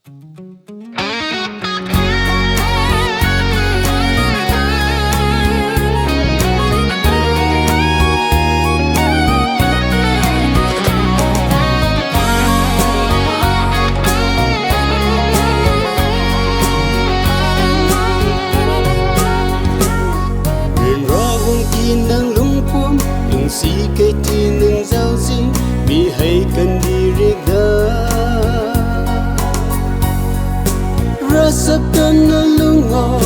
si cây ti nâng giao gì mi hay cần đi riêng đó rasa cần ở lung ngõ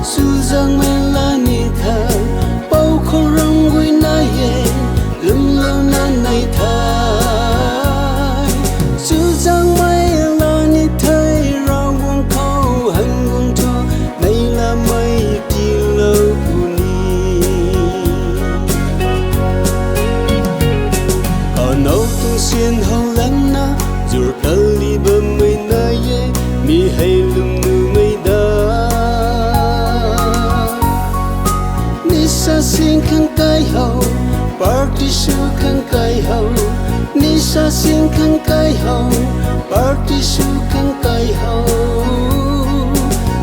su giang men la ni tha bao không rong vui na ye lum lâu na nay thay su giang mai la ni thay ra vong khâu hành vong cho đây là mây ti lâu xiên hậu lắm na dù kali bơm mây na ye mi hay lum nu mây da ni sa xin khang kai hậu party su khang kai hậu ni sa xin khang kai hậu party su khang kai hậu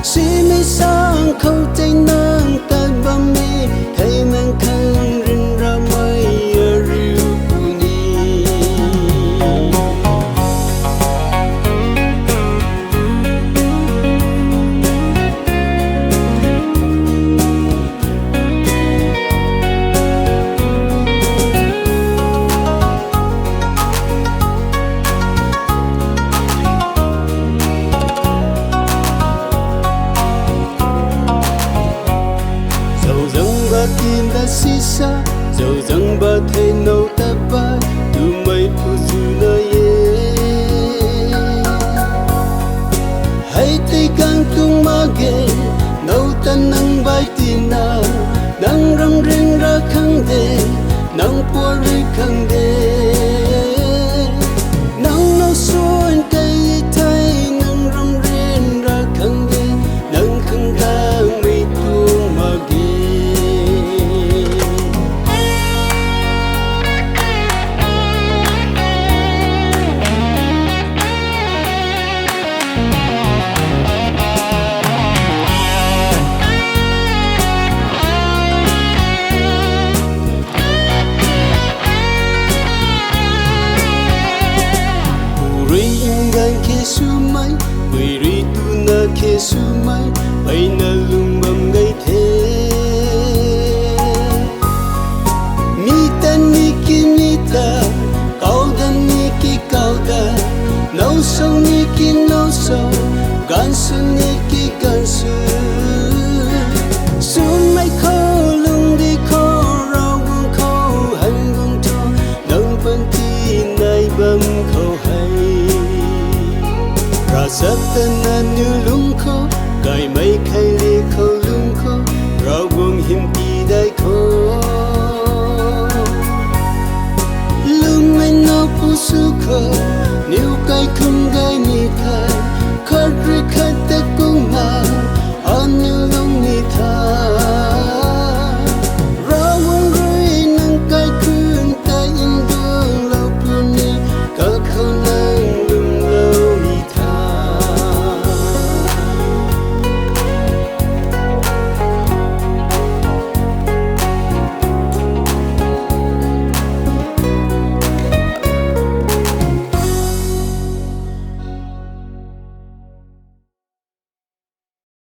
si mi sang khâu tay nang tan bơm mi hay mang khang rin ra mây tin đã xí xa dầu dâng ba thầy nâu ta ba tu mây phù du nơi hay tay càng tung ma ghê nâu ta nâng bay tin na nâng rong rinh ra khang đê nâng bùa ri khang đê nâng nâu xuân cây thay nâng rong rinh ra khang đê nâng khang ga mây tung ma ghê su mai người ri tu na khe su mai bay na lung bầm gây thế mi tan mi ki mi ta cao dan mi ki cao da nâu sâu mi ki nâu sâu gan su mi ki gan su su mai khâu lung đi khâu rau bông khâu hành bông cho nông phân thi nay bầm khâu hay ra sắp tên anh như lung khó cài mây khay